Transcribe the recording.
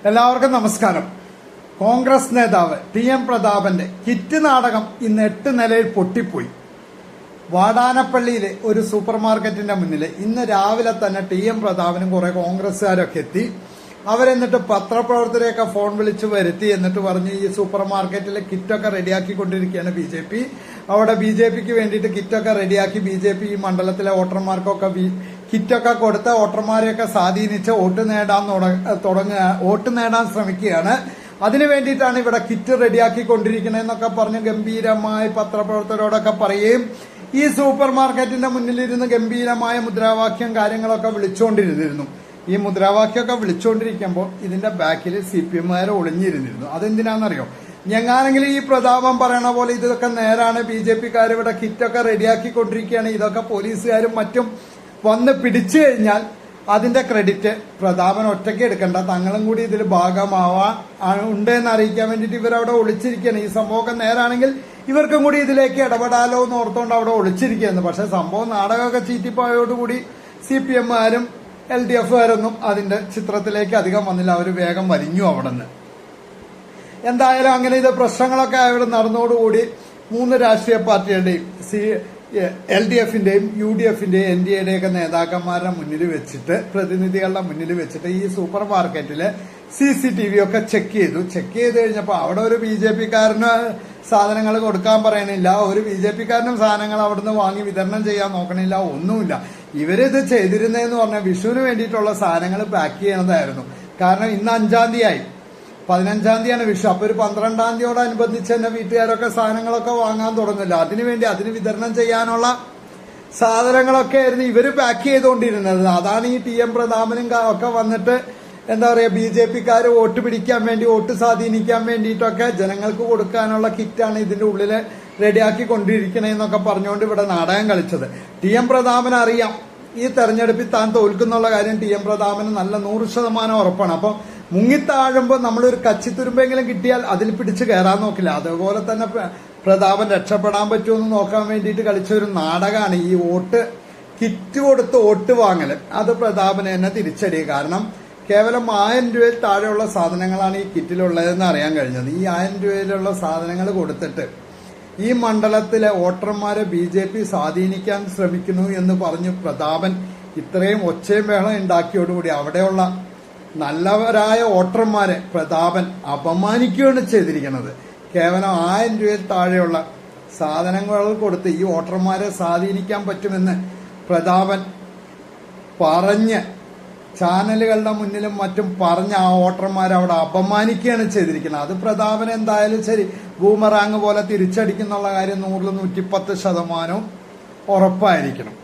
എല്ലാവർക്കും നമസ്കാരം. കോൺഗ്രസ് നേതാവ് ടി.എം. പ്രതാപന്റെ കിറ്റ് നാടകം ഇന്ന് 8 നിലയിൽ പൊട്ടിപ്പോയി. വാടാനപ്പള്ളിയിലെ ഒരു സൂപ്പർ മാർക്കറ്റിന്റെ മുന്നിൽ ഇന്ന് രാവിലെ തന്നെ ടി.എം. പ്രതാപനും കുറെ കോൺഗ്രസ്സുകാരൊക്കെ എത്തി. അവരെന്നിട്ട് പത്രപ്രവർത്തകരെയൊക്കെ ഫോൺ വിളിച്ച് വരുത്തി. എന്നിട്ട് പറഞ്ഞ് ഈ സൂപ്പർ മാർക്കറ്റിലെ കിറ്റൊക്കെ റെഡിയാക്കിക്കൊണ്ടിരിക്കുകയാണ് ബി.ജെ.പി. അവിടെ ബി.ജെ.പിക്ക് വേണ്ടിയിട്ട് കിറ്റൊക്കെ റെഡിയാക്കി ബി.ജെ.പി ഈ മണ്ഡലത്തിലെ വോട്ടർമാർക്കൊക്കെ കിറ്റൊക്കെ കൊടുത്ത് വോട്ടർമാരെയൊക്കെ സ്വാധീനിച്ച് വോട്ട് നേടാൻ ശ്രമിക്കുകയാണ്. അതിനു വേണ്ടിയിട്ടാണ് ഇവിടെ കിറ്റ് റെഡിയാക്കിക്കൊണ്ടിരിക്കണെന്നൊക്കെ പറഞ്ഞ് ഗംഭീരമായി പത്രപ്രവർത്തകരോടൊക്കെ പറയുകയും ഈ സൂപ്പർ മാർക്കറ്റിന്റെ മുന്നിലിരുന്ന് ഗംഭീരമായ മുദ്രാവാക്യം കാര്യങ്ങളൊക്കെ വിളിച്ചുകൊണ്ടിരുന്നിരുന്നു. ഈ മുദ്രാവാക്യമൊക്കെ വിളിച്ചുകൊണ്ടിരിക്കുമ്പോൾ ഇതിന്റെ ബാക്കിൽ CPM-കാർ ഒളിഞ്ഞിരുന്നിരുന്നു. അതെന്തിനാണെന്നറിയോ? ഞങ്ങാണെങ്കിൽ ഈ പ്രതാപം പറയണ പോലെ ഇതൊക്കെ നേരാണ്, BJP-കാർ ഇവിടെ കിറ്റൊക്കെ റെഡിയാക്കിക്കൊണ്ടിരിക്കുകയാണ്, ഇതൊക്കെ പോലീസുകാരും മറ്റും വന്ന് പിടിച്ചു കഴിഞ്ഞാൽ അതിന്റെ ക്രെഡിറ്റ് പ്രതാപൻ ഒറ്റയ്ക്ക് എടുക്കണ്ട, തങ്ങളും കൂടി ഇതിൽ ഉണ്ട് അറിയിക്കാൻ വേണ്ടിയിട്ട് ഇവരവിടെ ഒളിച്ചിരിക്കുകയാണ്. ഈ സംഭവമൊക്കെ നേരാണെങ്കിൽ ഇവർക്കും കൂടി ഇതിലേക്ക് ഇടപെടാലോ എന്ന് ഓർത്തുകൊണ്ട് അവിടെ ഒളിച്ചിരിക്കുകയാണ്. പക്ഷെ സംഭവം നാടകമൊക്കെ ചീറ്റിപ്പോയോടുകൂടി CPM-കാരും LDF-കാരൊന്നും അതിന്റെ ചിത്രത്തിലേക്ക് അധികം വന്നില്ല. അവർ വേഗം വലിഞ്ഞു അവിടെ നിന്ന്. എന്തായാലും അങ്ങനെ ഇത് പ്രശ്നങ്ങളൊക്കെ അവിടെ നടന്നതോടുകൂടി 3 രാഷ്ട്രീയ പാർട്ടികളുടെയും LDF-ന്റെയും UDF-ന്റെയും NDA-യുടെയൊക്കെ നേതാക്കന്മാരുടെ മുന്നിൽ വെച്ചിട്ട്, പ്രതിനിധികളുടെ മുന്നിൽ വെച്ചിട്ട് ഈ സൂപ്പർ മാർക്കറ്റില് CCTV ഒക്കെ ചെക്ക് ചെയ്ത് കഴിഞ്ഞപ്പോൾ അവിടെ ഒരു BJP-കാരന് സാധനങ്ങൾ കൊടുക്കാൻ പറയണില്ല, ഒരു BJP-കാരനും സാധനങ്ങൾ അവിടുന്ന് വാങ്ങി വിതരണം ചെയ്യാൻ നോക്കണില്ല, ഒന്നുമില്ല. ഇവരിത് ചെയ്തിരുന്നതെന്ന് പറഞ്ഞാൽ വിഷുവിന് വേണ്ടിയിട്ടുള്ള സാധനങ്ങൾ പാക്ക് ചെയ്യണതായിരുന്നു. കാരണം ഇന്ന് 5-ാം തീയതി 15-ാം തീയതിയാണ് വിഷു. അപ്പൊ ഒരു 12-ാം തീയതിയോടനുബന്ധിച്ച് തന്നെ വീട്ടുകാരൊക്കെ സാധനങ്ങളൊക്കെ വാങ്ങാൻ തുടങ്ങില്ല. അതിന് വിതരണം ചെയ്യാനുള്ള സാധനങ്ങളൊക്കെ ആയിരുന്നു ഇവര് പാക്ക് ചെയ്തുകൊണ്ടിരുന്നത്. അതാണ് ഈ ടി.എം. പ്രതാപനും ഒക്കെ വന്നിട്ട് എന്താ പറയാ, BJP-കാര് വോട്ട് പിടിക്കാൻ വേണ്ടി, വോട്ട് സ്വാധീനിക്കാൻ വേണ്ടിയിട്ടൊക്കെ ജനങ്ങൾക്ക് കൊടുക്കാനുള്ള കിറ്റാണ് ഇതിന്റെ ഉള്ളില് റെഡിയാക്കി കൊണ്ടിരിക്കണേന്നൊക്കെ പറഞ്ഞുകൊണ്ട് ഇവിടെ നാടകം കളിച്ചത്. ടി.എം. പ്രതാപൻ അറിയാം ഈ തെരഞ്ഞെടുപ്പിൽ താൻ തോൽക്കുന്നുള്ള കാര്യം. ടി.എം. പ്രതാപന് നല്ല 100% ഉറപ്പാണ്. അപ്പൊ മുങ്ങിത്താഴുമ്പോൾ നമ്മളൊരു കച്ചിത്തുരുമ്പെങ്കിലും കിട്ടിയാൽ അതിൽ പിടിച്ച് കയറാൻ നോക്കില്ല. അതുപോലെ തന്നെ പ്രതാപൻ രക്ഷപ്പെടാൻ പറ്റുമെന്ന് നോക്കാൻ വേണ്ടിയിട്ട് കളിച്ച ഒരു നാടകമാണ് ഈ കിറ്റ് കൊടുത്ത് വോട്ട് വാങ്ങല്. അത് പ്രതാപന് തന്നെ തിരിച്ചടി. കാരണം കേവലം 1000 രൂപയിൽ താഴെയുള്ള സാധനങ്ങളാണ് ഈ കിറ്റിലുള്ളതെന്ന് അറിയാൻ കഴിഞ്ഞത്. ഈ 1000 രൂപയിലുള്ള സാധനങ്ങൾ കൊടുത്തിട്ട് ഈ മണ്ഡലത്തിലെ വോട്ടർമാരെ BJP സ്വാധീനിക്കാൻ ശ്രമിക്കുന്നു എന്ന് പറഞ്ഞ് പ്രതാപൻ ഇത്രയും ഒച്ചയും ബഹളം ഉണ്ടാക്കിയോടുകൂടി അവിടെയുള്ള നല്ലവരായ വോട്ടർമാരെ പ്രതാപൻ അപമാനിക്കുകയാണ് ചെയ്തിരിക്കുന്നത്. കേവലം 1000 രൂപയിൽ താഴെയുള്ള സാധനങ്ങൾ കൊടുത്ത് ഈ വോട്ടർമാരെ സ്വാധീനിക്കാൻ പറ്റുമെന്ന് പ്രതാപൻ പറഞ്ഞ് ചാനലുകളുടെ മുന്നിലും മറ്റും പറഞ്ഞ ആ വോട്ടർമാരെ അവിടെ അപമാനിക്കുകയാണ് ചെയ്തിരിക്കുന്നത്. അത് പ്രതാപൻ എന്തായാലും ശരി ബൂമറാങ് പോലെ തിരിച്ചടിക്കുന്നുള്ള കാര്യം 100-110% ഉറപ്പായിരിക്കണം.